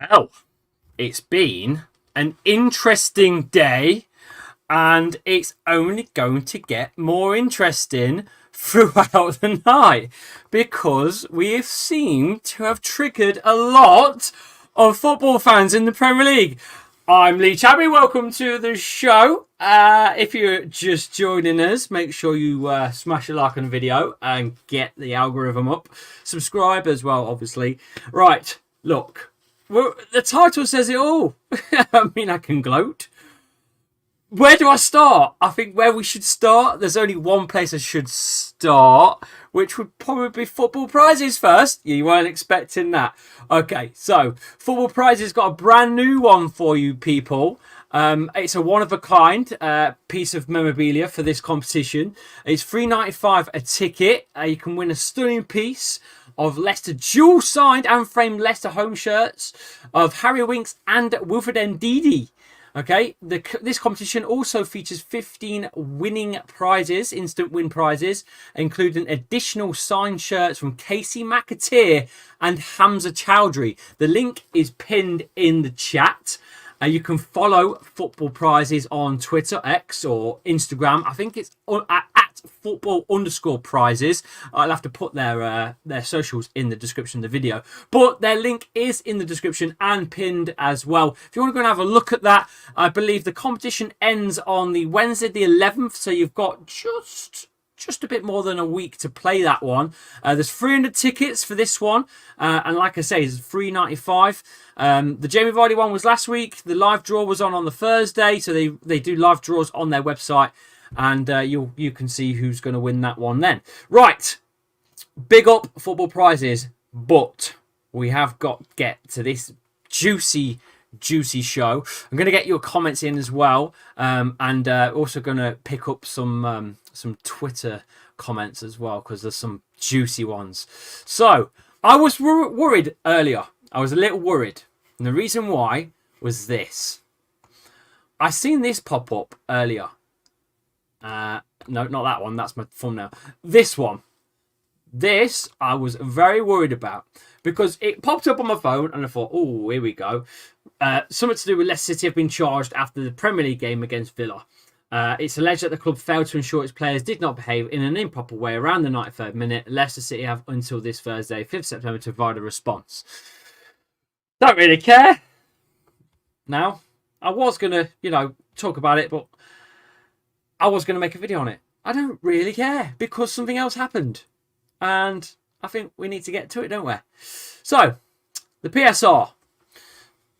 Well, it's been an interesting day, and it's only going to get more interesting throughout the night because we have seemed to have triggered a lot of football fans in the Premier League. I'm Lee Chabby. Welcome to the show. If you're just joining us, make sure you smash a like on the video and get the algorithm up. Subscribe as well, obviously. Right, look. Well, the title says it all. I mean, I can gloat. Where do I start? I think where we should start, there's only one place I should start, which would probably be football prizes first. You weren't expecting that. Okay, so football prizes got a brand new one for you people. It's a one-of-a-kind piece of memorabilia for this competition. It's $3.95 a ticket. You can win a stunning piece of Leicester dual-signed and framed Leicester home shirts of Harry Winks and Wilfred Ndidi. Okay, this competition also features 15 winning prizes, instant win prizes, including additional signed shirts from Casey McAteer and Hamza Chowdhury. The link is pinned in the chat. You can follow Football Prizes on Twitter, X, or Instagram. I think it's at football_prizes. I'll have to put their socials in the description of the video. But their link is in the description and pinned as well. If you want to go and have a look at that, I believe the competition ends on the Wednesday the 11th. So you've got just a bit more than a week to play that one. There's 300 tickets for this one, and like I say, it's $3.95. The Jamie Vardy one was last week. The live draw was on the Thursday, so they do live draws on their website, and you can see who's going to win that one then. Right, big up football prizes, but we have got to get to this juicy show. I'm going to get your comments in as well, and also going to pick up some Twitter comments as well, because there's some juicy ones. So I was worried earlier. I was a little worried, and the reason why was this. I seen this pop up earlier. No, not that one. That's my thumbnail. This one. This I was very worried about because it popped up on my phone and I thought, oh, here we go. Something to do with Leicester City have been charged after the Premier League game against Villa. It's alleged that the club failed to ensure its players did not behave in an improper way around the 93rd minute. Leicester City have until this Thursday, 5th September, to provide a response. Don't really care. Now, I was going to, talk about it, but I was going to make a video on it. I don't really care because something else happened. And I think we need to get to it, don't we? So, the PSR.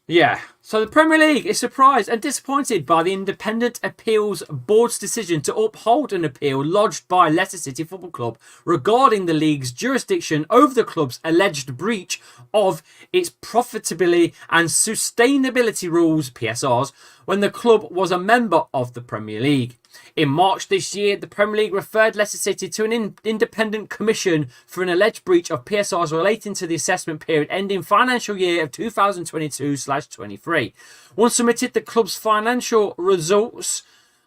Yeah, so the Premier League is surprised and disappointed by the Independent Appeals Board's decision to uphold an appeal lodged by Leicester City Football Club regarding the league's jurisdiction over the club's alleged breach of its profitability and sustainability rules, PSRs, when the club was a member of the Premier League. In March this year, the Premier League referred Leicester City to an independent commission for an alleged breach of PSRs relating to the assessment period ending financial year of 2022/23. Once submitted, the club's financial results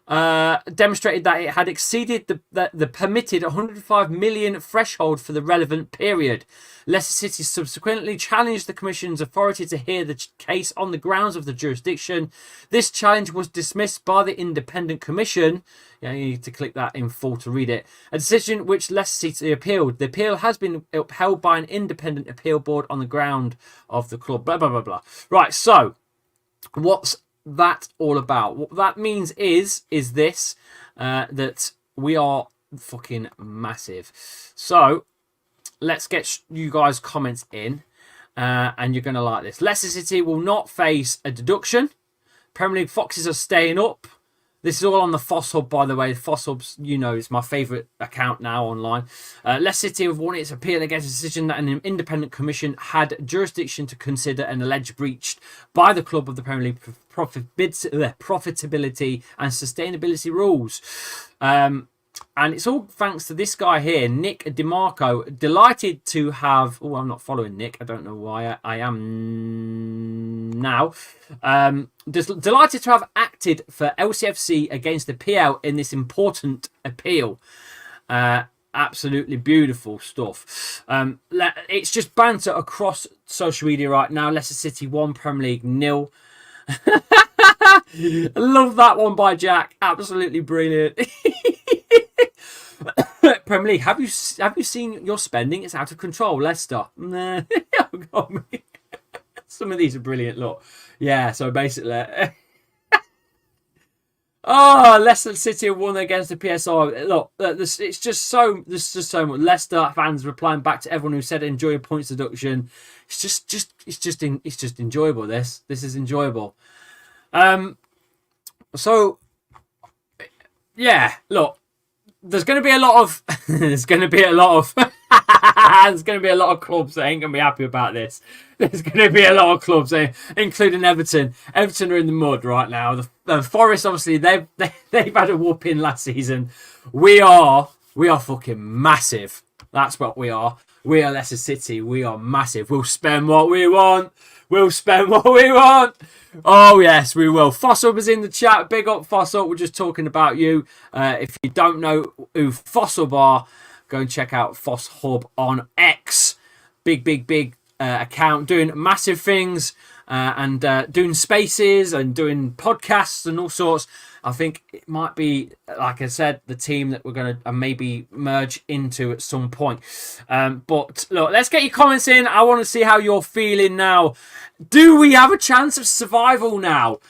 demonstrated that it had exceeded the permitted 105 million threshold for the relevant period. Leicester City subsequently challenged the Commission's authority to hear the case on the grounds of the jurisdiction. This challenge was dismissed by the Independent Commission. You need to click that in full to read it. A decision which Leicester City appealed. The appeal has been upheld by an independent appeal board on the ground of the club. Blah, blah, blah, blah. Right, so what's that all about? What that means is this, that we are fucking massive. So let's get you guys comments in, and you're going to like this. Leicester City will not face a deduction. Premier League Foxes are staying up. This is all on the FOSS Hub, by the way. The FOSS Hub's, is my favourite account now online. Leicester City have won its appeal against a decision that an independent commission had jurisdiction to consider an alleged breach by the club of the Premier League profitability and sustainability rules. And it's all thanks to this guy here, Nick DeMarco. Delighted to have... Oh, I'm not following Nick. I don't know why I am now. Delighted to have acted for LCFC against the PL in this important appeal. Absolutely beautiful stuff. It's just banter across social media right now. Leicester City 1, Premier League 0. Love that one by Jack. Absolutely brilliant. Premier League, have you seen your spending? It's out of control. Leicester. Nah. Some of these are brilliant. Look, yeah. So basically, Leicester City have won against the PSR. Look, it's just so. There's just so much. Leicester fans replying back to everyone who said enjoy your points deduction. It's just enjoyable. This is enjoyable. So yeah. Look, there's going to be a lot of. There's going to be a lot of clubs that ain't going to be happy about this. There's going to be a lot of clubs, including Everton. Everton are in the mud right now. The Forest, obviously, they've had a whooping last season. We are fucking massive. That's what we are. We are Leicester City. We are massive. We'll spend what we want. Oh, yes, we will. Fossil was in the chat. Big up, Fossil. We're just talking about you. If you don't know who Fossil are, go and check out Foss Hub on X. Big account doing massive things and doing spaces and doing podcasts and all sorts. I think it might be, like I said, the team that we're going to maybe merge into at some point. But look, let's get your comments in. I want to see how you're feeling now. Do we have a chance of survival now?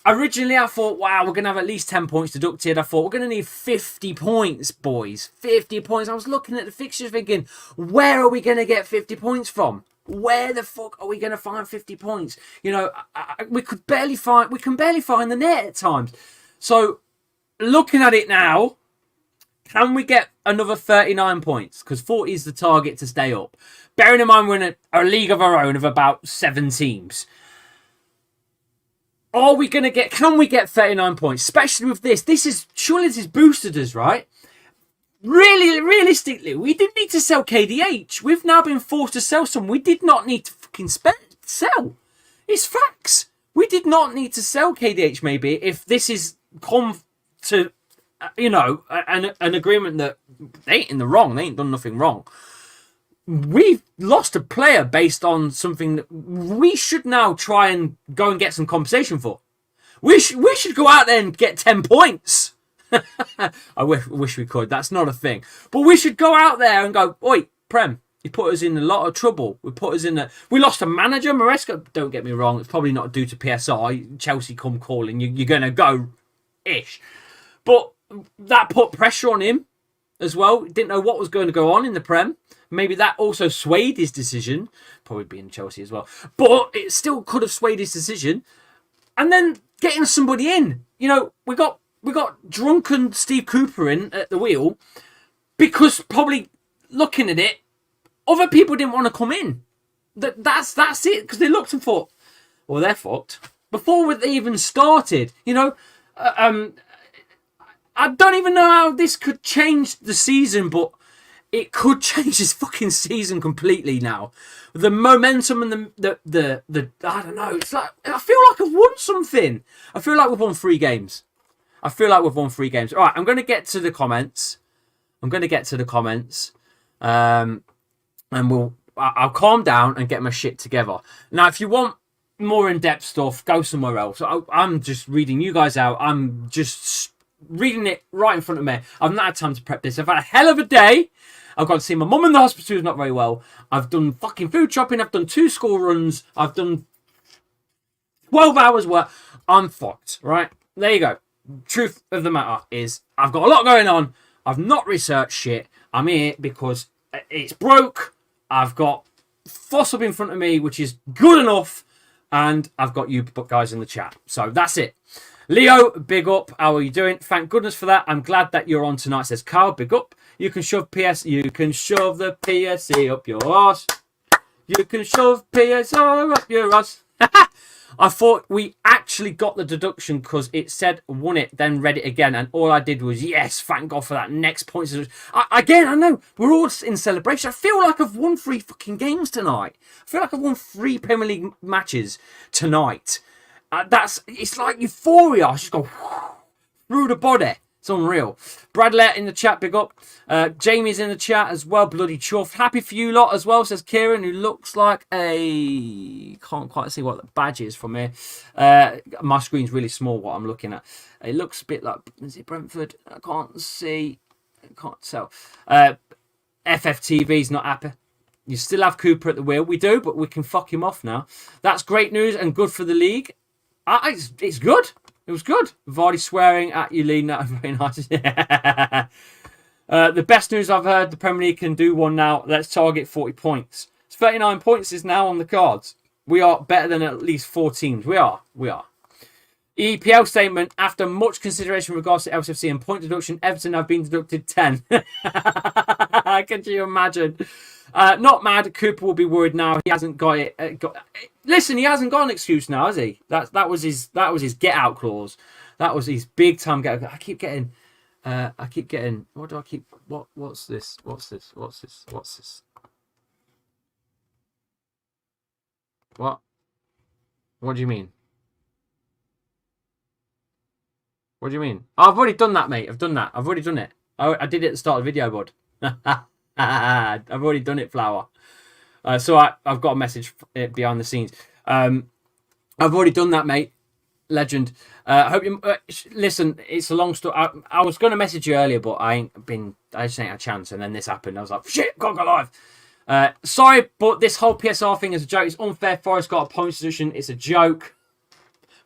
Originally, I thought, wow, we're going to have at least 10 points deducted. I thought, we're going to need 50 points, boys. 50 points. I was looking at the fixtures thinking, where are we going to get 50 points from? Where the fuck are we going to find 50 points? You know, we can barely find the net at times. So, looking at it now, can we get another 39 points? Because 40 is the target to stay up. Bearing in mind we're in a league of our own of about 7 teams. Can we get 39 points? Especially with this. Surely this is boosted us, right? Really, realistically, we didn't need to sell KDH. We've now been forced to sell some. We did not need to fucking sell. It's facts. We did not need to sell KDH maybe if this is come to, an agreement that they ain't in the wrong. They ain't done nothing wrong. We've lost a player based on something that we should now try and go and get some compensation for. We should go out there and get 10 points. I wish we could. That's not a thing. But we should go out there and go, oi, Prem, you put us in a lot of trouble. We lost a manager, Maresca. Don't get me wrong. It's probably not due to PSR. Chelsea come calling. You're going to go-ish. But that put pressure on him as well. Didn't know what was going to go on in the Prem. Maybe that also swayed his decision. Probably being Chelsea as well. But it still could have swayed his decision. And then getting somebody in. We got drunken Steve Cooper in at the wheel because probably looking at it, other people didn't want to come in. That's it. Because they looked and thought, well, they're fucked. Before they even started, I don't even know how this could change the season, but it could change this fucking season completely now. The momentum and the I don't know. It's like, I feel like I've won something. I feel like we've won 3 games. All right, I'm going to get to the comments. And I'll calm down and get my shit together. Now, if you want more in-depth stuff, go somewhere else. I'm just reading you guys out. I'm just reading it right in front of me. I've not had time to prep this. I've had a hell of a day. I've got to see my mum in the hospital who's not very well. I've done fucking food shopping. I've done 2 school runs. I've done 12 hours work. I'm fucked, right? There you go. Truth of the matter is I've got a lot going on. I've not researched shit. I'm here because it's broke. I've got Fossil in front of me, which is good enough. And I've got you guys in the chat. So that's it. Leo, big up. How are you doing? Thank goodness for that. I'm glad that you're on tonight, says Carl. Big up. You can shove the PSC up your ass. You can shove PSR up your ass. I thought we actually got the deduction because it said won it, then read it again. And all I did was, yes, thank God for that. Next point. I know. We're all in celebration. I feel like I've won 3 fucking games tonight. I feel like I've won 3 Premier League matches tonight. It's like euphoria. I just go through the body. It's unreal. Bradley in the chat, big up. Jamie's in the chat as well, bloody chuffed. Happy for you lot as well, says Kieran, who looks like a... Can't quite see what the badge is from here. My screen's really small, what I'm looking at. It looks a bit like... Is it Brentford? I can't see. I can't tell. FFTV's not happy. You still have Cooper at the wheel. We do, but we can fuck him off now. That's great news and good for the league. It's good. It was good. Vardy swearing at you, Lee. No, very nice. The best news I've heard, the Premier League can do one now. Let's target 40 points. It's 39 points is now on the cards. We are better than at least 4 teams. We are. EPL statement. After much consideration in regards to LCFC and point deduction, Everton have been deducted 10. Can you imagine? Not mad. Cooper will be worried now. He hasn't got it. Listen, he hasn't got an excuse now, has he? That was his get out clause. That was his big time get out. I keep getting. What do I keep? What's this? What? What do you mean? What do you mean? Oh, I've already done that, mate. I've done that. I've already done it. I did it at the start of the video, bud. I've already done it, Flower. So I've got a message behind the scenes. I've already done that, mate. Legend. Hope you listen. It's a long story. I was going to message you earlier, but I just ain't had a chance. And then this happened. I was like, shit, gotta go live. Sorry, but this whole PSR thing is a joke. It's unfair. Forest got a point position. It's a joke.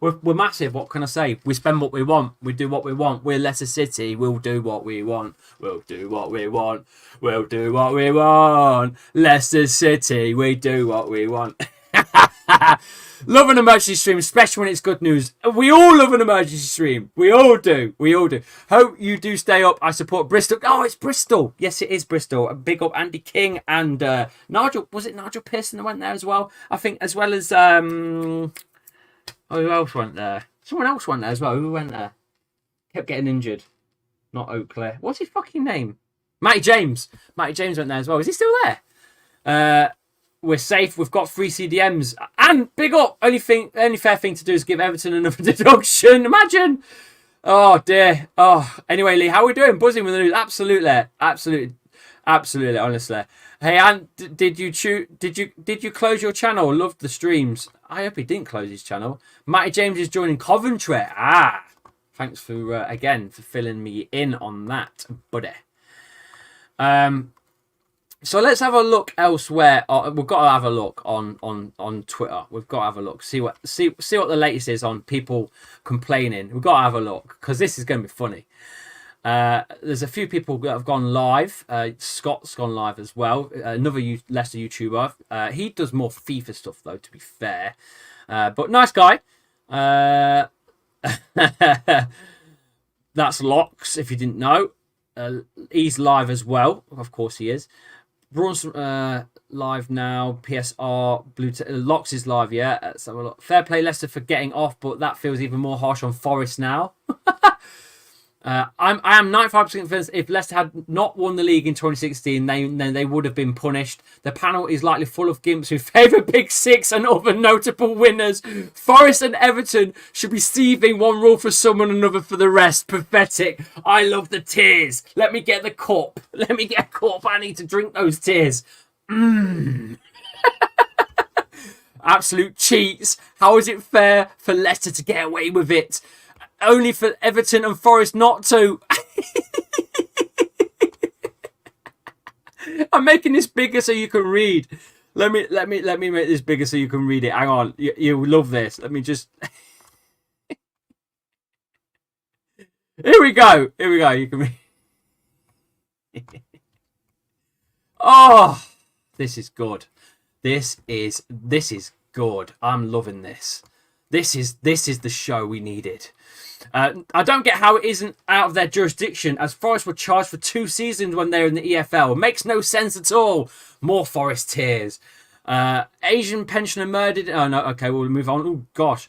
We're massive. What can I say? We spend what we want. We do what we want. We're Leicester City. We'll do what we want. We'll do what we want. We'll do what we want. Leicester City. We do what we want. Love an emergency stream, especially when it's good news. We all love an emergency stream. We all do. We all do. Hope you do stay up. I support Bristol. Oh, it's Bristol. Yes, it is Bristol. A big up Andy King and Nigel. Was it Nigel Pearson that went there as well? I think as well as... Oh, who else went there? Someone else went there as well. Who went there? Kept getting injured. Not Oakley. What's his fucking name? Matty James. Matty James went there as well. Is he still there? We're safe. We've got 3 CDMs. And big up. Only fair thing to do is give Everton another deduction. Imagine. Oh, dear. Oh, anyway, Lee, how are we doing? Buzzing with the news. Absolutely. Absolutely, honestly. Hey, Ant, did you close your channel? Loved the streams. I hope he didn't close his channel. Matty James is joining Coventry. Thanks for again for filling me in on that, buddy. So let's have a look elsewhere. We've got to have a look on Twitter. We've got to have a look. See what the latest is on people complaining. We've got to have a look because this is going to be funny. There's a few people that have gone live. Scott's gone live as well. Another Leicester YouTuber. He does more FIFA stuff though, to be fair. But nice guy. That's Locks, if you didn't know. He's live as well. Of course he is. Bronson live now. PSR Locks is live. Yeah. Let's have a look. Fair play Leicester for getting off, but that feels even more harsh on Forest now. I am 95% convinced if Leicester had not won the league in 2016, then they would have been punished. The panel is likely full of gimps who favour Big Six and other notable winners. Forest and Everton should be receiving one rule for some and another for the rest. Pathetic. I love the tears. Let me get the cup. Let me get a cup. I need to drink those tears. Absolute cheats. How is it fair for Leicester to get away with it? Only for Everton and Forest not to. I'm making this bigger so you can read. Let me make this bigger so you can read it. Hang on, you love this. Let me just. Here we go. You can read. Oh, this is good. This is good. I'm loving this. This is the show we needed. I don't get how it isn't out of their jurisdiction, as Forest were charged for 2 seasons when they were in the EFL. It makes no sense at all. More Forest tears. Asian pensioner murdered. Oh no, okay, we'll move on. Oh gosh.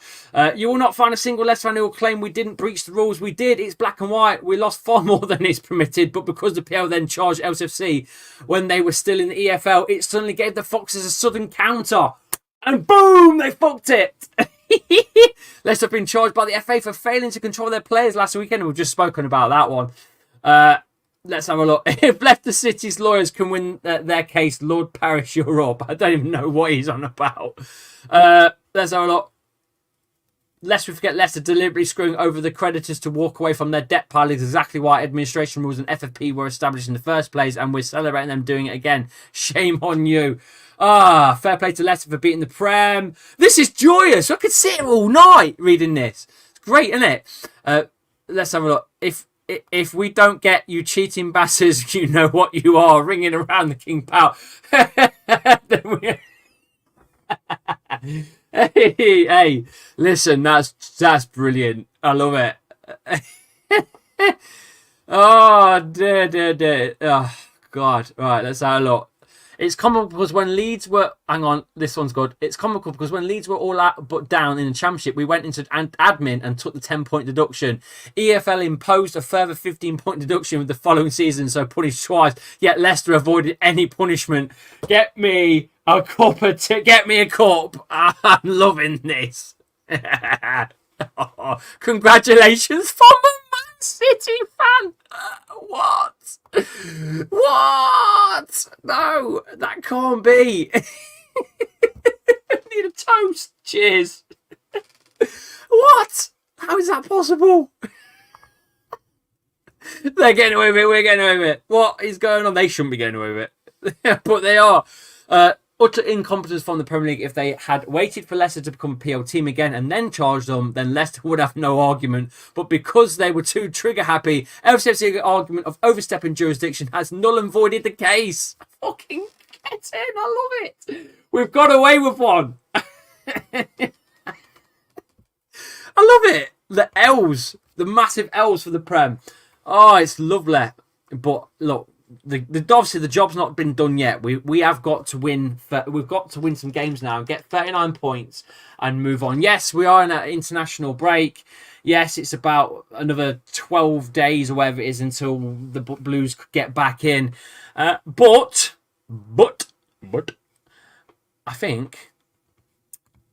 You will not find a single Leicester fan who will claim we didn't breach the rules. We did. It's black and white. We lost far more than is permitted, but because the PL then charged LCFC when they were still in the EFL, it suddenly gave the Foxes a sudden counter. And boom, they fucked it. Leicester have been charged by the FA for failing to control their players last weekend. We've just spoken about that one. Let's have a look. If Leicester City's lawyers can win their case, Lord Parish, you're up. I don't even know what he's on about. Let's have a look. Lest we forget, Leicester deliberately screwing over the creditors to walk away from their debt pile is exactly why administration rules and FFP were established in the first place, and we're celebrating them doing it again. Shame on you. Fair play to Leicester for beating the Prem. This is joyous. I could sit here all night reading this. It's great, isn't it? Let's have a look. If we don't get you cheating bastards, you know what you are, ringing around the King Power. Hey, listen, that's brilliant. I love it. Oh, dear. Oh, God. Right, let's have a look. It's comical because when Leeds were... Hang on, this one's good. It's comical because when Leeds were all out but down in the Championship, we went into admin and took the 10-point deduction. EFL imposed a further 15-point deduction with the following season, so punished twice. Yet Leicester avoided any punishment. Get me a cup of tea. Get me a cup. I'm loving this. Oh, congratulations from a Man City fan. What? What? No, that can't be. I need a toast. Cheers. What? How is that possible? They're getting away with it. We're getting away with it. What is going on? They shouldn't be getting away with it. But they are. Utter incompetence from the Premier League. If they had waited for Leicester to become a PL team again and then charged them, then Leicester would have no argument. But because they were too trigger happy, LCFC's argument of overstepping jurisdiction has null and voided the case. Fucking get in. I love it. We've got away with one. I love it. The L's, the massive L's for the Prem. Oh, it's lovely. But look, obviously the job's not been done yet. We have got to win. We've got to win some games now and get 39 points and move on. Yes, we are in an international break. Yes, it's about another 12 days or whatever it is until the Blues get back in. But I think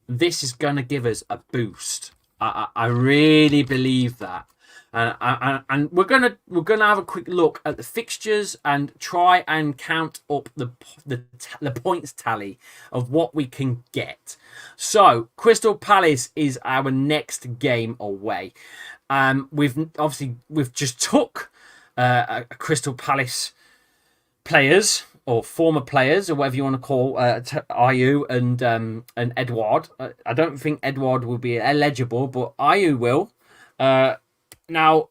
this is going to give us a boost. I really believe that. And we're gonna have a quick look at the fixtures and try and count up the points tally of what we can get. So Crystal Palace is our next game away. We've just took a Crystal Palace players or former players or whatever you want to call Ayew and Edouard. I don't think Edouard will be eligible, but Ayew will. Now,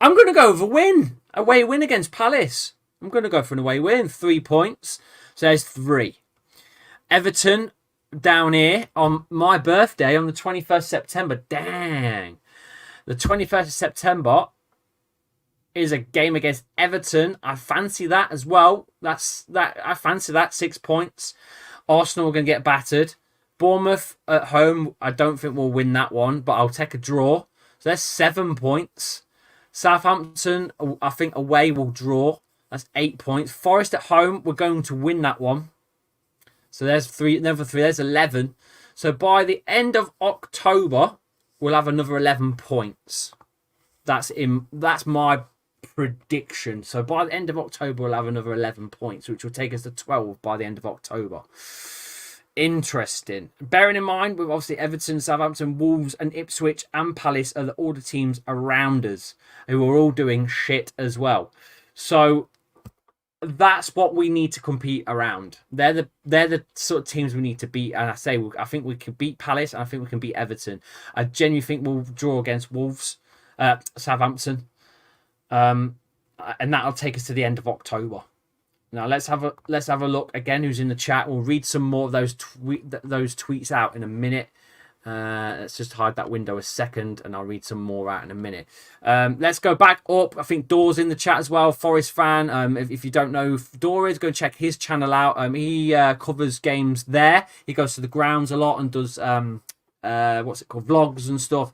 I'm going to go with a win. Away win against Palace. I'm going to go for an away win. 3 points. So there's 3. Everton down here on my birthday on the 21st September. Dang. The 21st of September is a game against Everton. I fancy that as well. I fancy that. 6 points. Arsenal are going to get battered. Bournemouth at home, I don't think we'll win that one, but I'll take a draw. So there's 7 points. Southampton, I think away will draw. That's 8 points. Forest at home, we're going to win that one. So there's 3, another 3. There's 11. So by the end of October, we'll have another 11 points. That's my prediction. So by the end of October, we'll have another 11 points, which will take us to 12 by the end of October. Interesting. Bearing in mind, with obviously Everton, Southampton, Wolves and Ipswich and Palace are all the teams around us who are all doing shit as well. So that's what we need to compete around. They're the sort of teams we need to beat. And I think we can beat Palace and I think we can beat Everton. I genuinely think we'll draw against Wolves, Southampton. And that'll take us to the end of October. Now let's have a look again. Who's in the chat? We'll read some more of those tweets out in a minute. Let's just hide that window a second, and I'll read some more out in a minute. Let's go back up. I think Door's in the chat as well. Forest fan. If you don't know who Door is, go check his channel out. He covers games there. He goes to the grounds a lot and does what's it called, vlogs and stuff.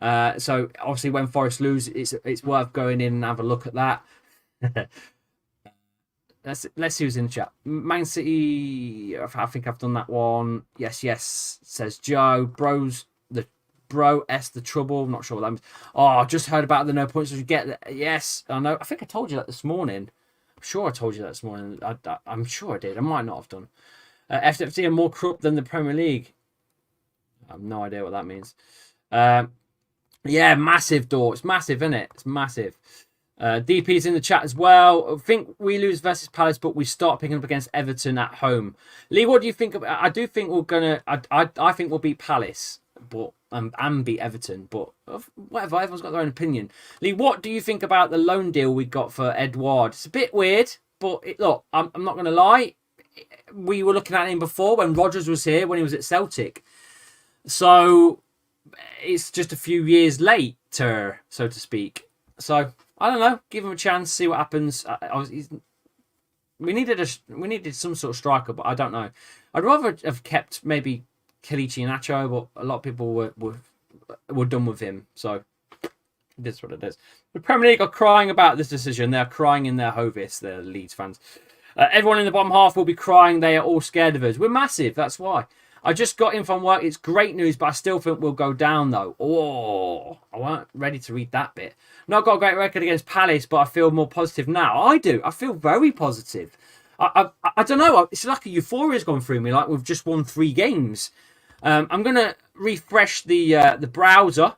So obviously when Forest lose, it's worth going in and have a look at that. Let's see who's in the chat. Man City. I think I've done that one. Yes, says Joe. The trouble. I'm not sure what that means. Oh, I just heard about the no points. You get yes, I know. I think I told you that this morning. I'm sure I told you that this morning. I'm sure I did. I might not have done. FFC are more corrupt than the Premier League. I have no idea what that means. Yeah, massive door. It's massive, isn't it? It's massive. DP's in the chat as well. I think we lose versus Palace, but we start picking up against Everton at home. Lee, what do you think? I do think we're gonna. I think we'll beat Palace, but and beat Everton. But whatever, everyone's got their own opinion. Lee, what do you think about the loan deal we got for Edouard? It's a bit weird, but look, I'm not gonna lie. We were looking at him before when Rodgers was here, when he was at Celtic. So it's just a few years later, so to speak. So I don't know. Give him a chance, see what happens. We needed some sort of striker, but I don't know. I'd rather have kept maybe Kelechi Iheanacho, but a lot of people were done with him. So it is what it is. The Premier League are crying about this decision. They're crying in their Hovis, the Leeds fans. Everyone in the bottom half will be crying. They are all scared of us. We're massive. That's why. I just got in from work. It's great news, but I still think we'll go down, though. Oh, I weren't ready to read that bit. Not got a great record against Palace, but I feel more positive now. I do. I feel very positive. I don't know. It's like a euphoria's gone through me, like we've just won 3 games. I'm going to refresh the browser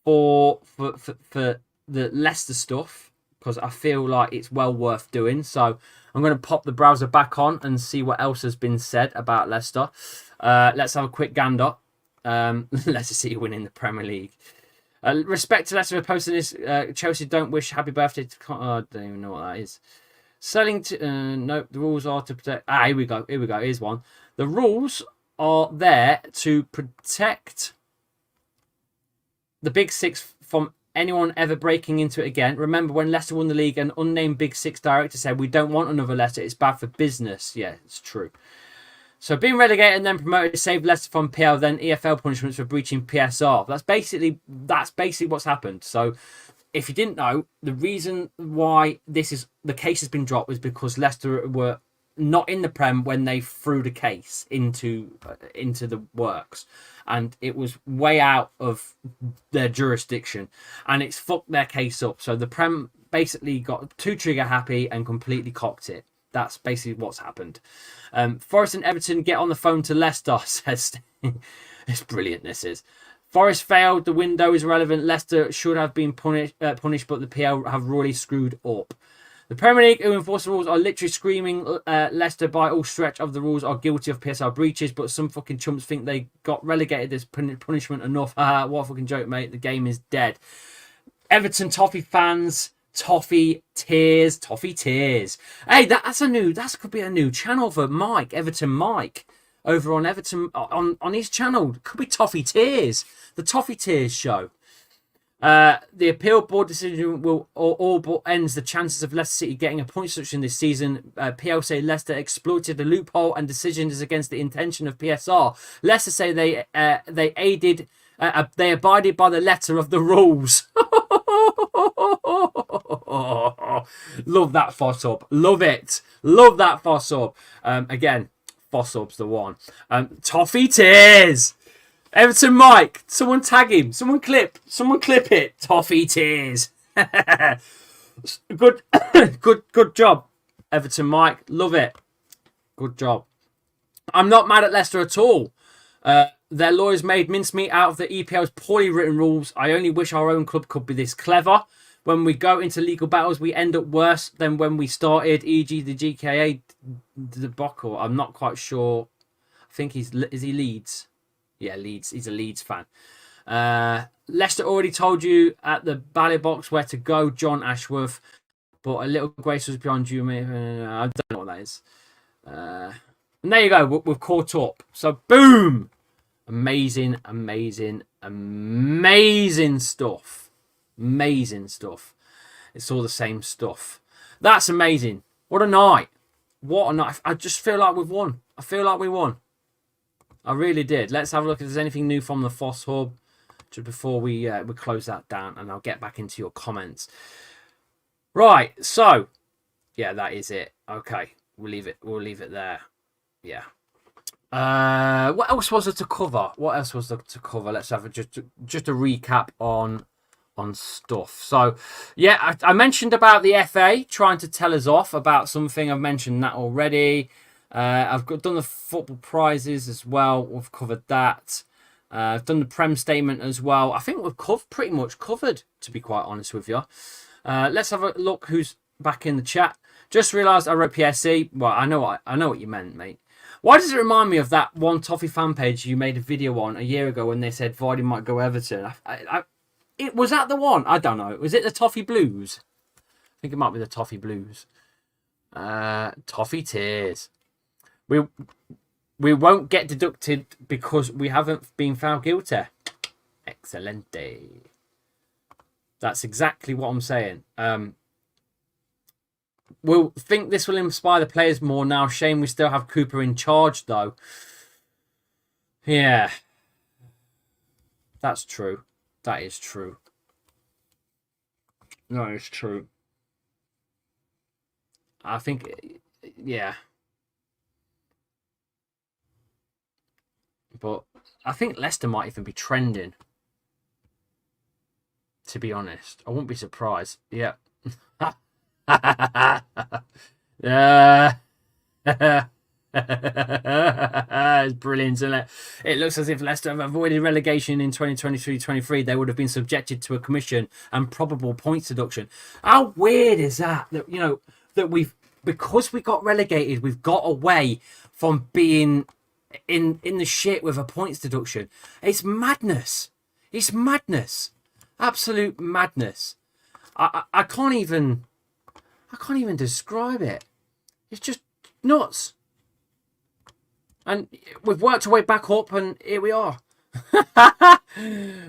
for the Leicester stuff, because I feel like it's well worth doing. So I'm going to pop the browser back on and see what else has been said about Leicester. Let's have a quick gander. Leicester City winning the Premier League. Respect to Leicester for posting this. Chelsea don't wish happy birthday to... I don't even know what that is. Selling to... no, the rules are to protect... here we go. Here's one. The rules are there to protect the Big Six from anyone ever breaking into it again. Remember when Leicester won the league, an unnamed Big Six director said, we don't want another Leicester. It's bad for business. Yeah, it's true. So being relegated and then promoted saved Leicester from PL, then EFL punishments for breaching PSR. That's basically what's happened. So if you didn't know, the reason why the case has been dropped is because Leicester were not in the Prem when they threw the case into the works, and it was way out of their jurisdiction, and it's fucked their case up. So the Prem basically got too trigger happy and completely cocked it. That's basically what's happened. Forest and Everton get on the phone to Leicester, says it's brilliant, this is. Forest failed, the window is relevant. Leicester should have been punished, but the PL have really screwed up. The Premier League, who enforce the rules, are literally screaming Leicester by all stretch of the rules are guilty of PSR breaches, but some fucking chumps think they got relegated as punishment enough. What a fucking joke, mate. The game is dead. Everton Toffee fans... Toffee tears. Hey, that could be a new channel for Mike, Everton Mike, over on Everton on his channel. Could be Toffee Tears, the Toffee Tears show. The appeal board decision will all but ends the chances of Leicester City getting a point deduction this season. PL say Leicester exploited the loophole and decision is against the intention of PSR. Leicester say they abided by the letter of the rules. Love that Foss up. Love it. Love that Foss up. Again, Foss up's the one. Toffee Tears. Everton Mike. Someone tag him. Someone clip it. Toffee Tears. Good job, Everton Mike. Love it. Good job. I'm not mad at Leicester at all. Their lawyers made mincemeat out of the EPL's poorly written rules. I only wish our own club could be this clever. When we go into legal battles, we end up worse than when we started, e.g. the GKA debacle. I'm not quite sure. I think is he Leeds? Yeah, Leeds. He's a Leeds fan. Leicester already told you at the ballot box where to go, John Ashworth. But a little grace was beyond you. I don't know what that is. And there you go. We've caught up. So, boom. Amazing stuff. Amazing stuff. It's all the same stuff. That's amazing. What a night. What a night. I just feel like we've won. I feel like we won. I really did. Let's have a look if there's anything new from the FOSS Hub just before we close that down, and I'll get back into your comments. Right. So, Yeah, that is it. Okay, we'll leave it. We'll leave it there. Yeah. What else was there to cover? What else was there to cover? Let's have just a recap on stuff. So, yeah, I mentioned about the FA trying to tell us off about something. I've mentioned that already. I've done the football prizes as well. We've covered that. I've done the Prem statement as well. I think we've pretty much covered, to be quite honest with you. Let's have a look who's back in the chat. Just realised I wrote PSC. Well, I know what you meant, mate. Why does it remind me of that one Toffee fan page you made a video on a year ago when they said Vardy might go Everton? It was that the one? I don't know. Was it the Toffee Blues? I think it might be the Toffee Blues. Toffee tears. We won't get deducted because we haven't been found guilty. Excelente. That's exactly what I'm saying. We'll think this will inspire the players more now. Shame we still have Cooper in charge, though. Yeah. That's true. That is true. No, it's true. I think, yeah. But I think Leicester might even be trending. To be honest, I wouldn't be surprised. Yeah. It's brilliant, isn't it? It looks as if Leicester have avoided relegation in 2023-23. They would have been subjected to a commission and probable points deduction. How weird is that? That, you know, that because we got relegated, we've got away from being in the shit with a points deduction. It's madness. It's madness. Absolute madness. I can't even describe it. It's just nuts. And we've worked our way back up, and here we are.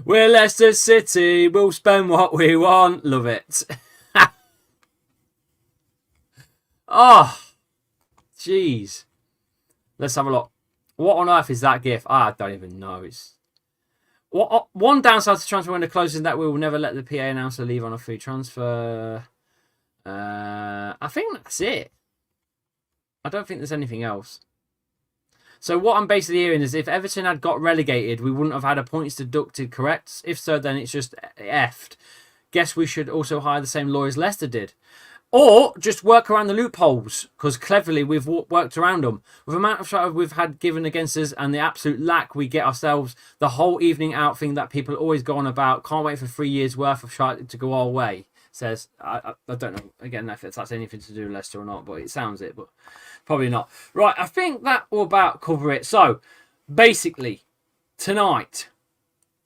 We're Leicester City. We'll spend what we want. Love it. Oh, jeez. Let's have a look. What on earth is that GIF? I don't even know. It's one downside to transfer window closing that we will never let the PA announcer leave on a free transfer. I think that's it. I don't think there's anything else. So what I'm basically hearing is if Everton had got relegated, we wouldn't have had a points deducted, correct? If so, then it's just effed. Guess we should also hire the same lawyers Leicester did. Or just work around the loopholes, because cleverly we've worked around them. With the amount of shot we've had given against us and the absolute lack we get ourselves, the whole evening out thing that people always go on about, can't wait for 3 years worth of shot to go our way. Says, I don't know, again, if that's anything to do with Leicester or not, but it sounds it, but probably not. Right, I think that will about cover it. So, basically, tonight,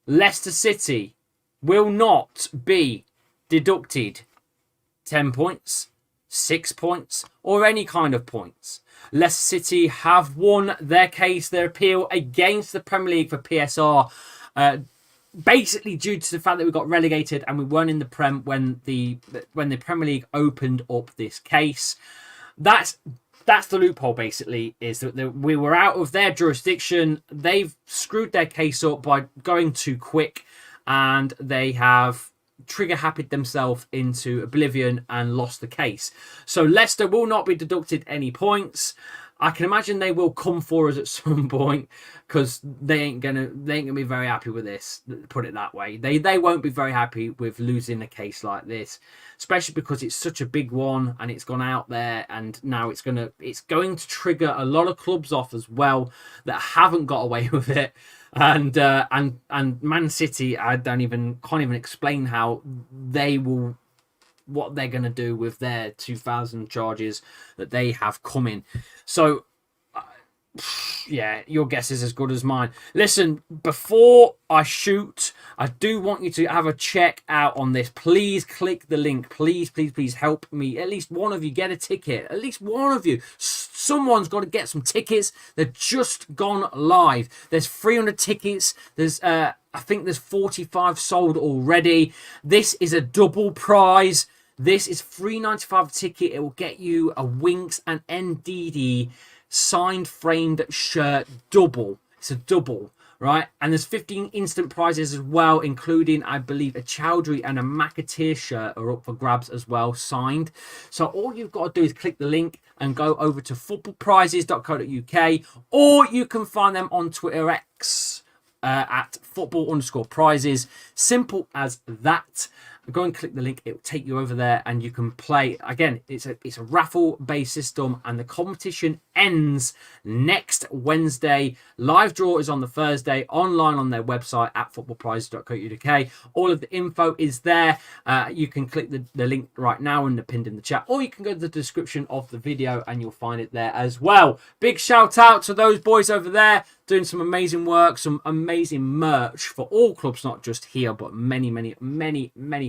Leicester City will not be deducted 10 points, 6 points, or any kind of points. Leicester City have won their case, their appeal against the Premier League for PSR, basically due to the fact that we got relegated and we weren't in the Prem when the Premier League opened up this case. That's the loophole, basically, is that we were out of their jurisdiction. They've screwed their case up by going too quick, and they have trigger-happyed themselves into oblivion and lost the case. So Leicester will not be deducted any points. I can imagine they will come for us at some point, because they ain't gonna be very happy with this. Put it that way. They won't be very happy with losing a case like this, especially because it's such a big one and it's gone out there, and now it's going to trigger a lot of clubs off as well that haven't got away with it. And Man City, I can't even explain how what they're going to do with their 2,000 charges that they have coming. So, yeah, your guess is as good as mine. Listen, before I shoot, I do want you to have a check out on this. Please click the link. Please, please, please help me. At least one of you get a ticket. At least one of you. Someone's got to get some tickets. They've just gone live. There's 300 tickets. There's I think there's 45 sold already. This is a double prize. This is $3.95 a ticket. It will get you a Winks and NDD signed framed shirt double. It's a double. right? And there's 15 instant prizes as well, including, I believe, a Chowdhury and a McAteer shirt are up for grabs as well, signed. So all you've got to do is click the link and go over to footballprizes.co.uk, or you can find them on Twitter X at football_prizes. Simple as that. Go and click the link, it will take you over there and you can play. Again, it's a raffle based system, and the competition ends next Wednesday. Live draw is on the Thursday, online on their website at footballprizes.co.uk. All of the info is there. You can click the link right now and pinned in the chat, or you can go to the description of the video and you'll find it there as well. Big shout out to those boys over there doing some amazing work, some amazing merch for all clubs, not just here, but many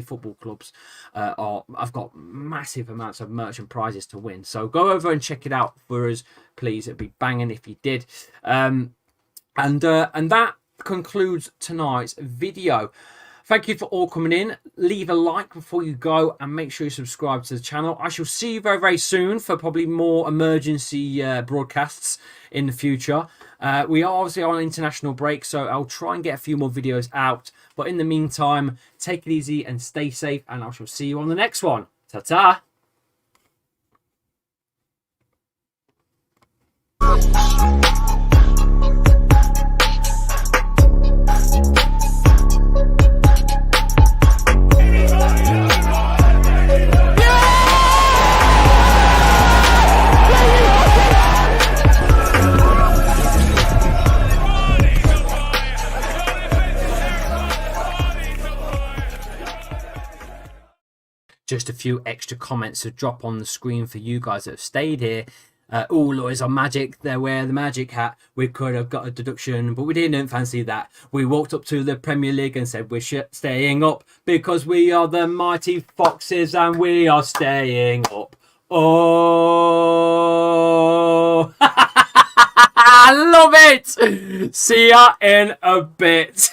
football clubs. I've got massive amounts of merch and prizes to win. So go over and check it out for us, please. It'd be banging if you did. And that concludes tonight's video. Thank you for all coming in. Leave a like before you go and make sure you subscribe to the channel. I shall see you very, very soon for probably more emergency broadcasts in the future. We are obviously on international break, so I'll try and get a few more videos out. But in the meantime, take it easy and stay safe, and I shall see you on the next one. Ta-ta! Just a few extra comments to drop on the screen for you guys that have stayed here. All lawyers are magic. They wear the magic hat. We could have got a deduction, but we didn't fancy that. We walked up to the Premier League and said we're staying up because we are the mighty Foxes and we are staying up. Oh, I love it. See ya in a bit.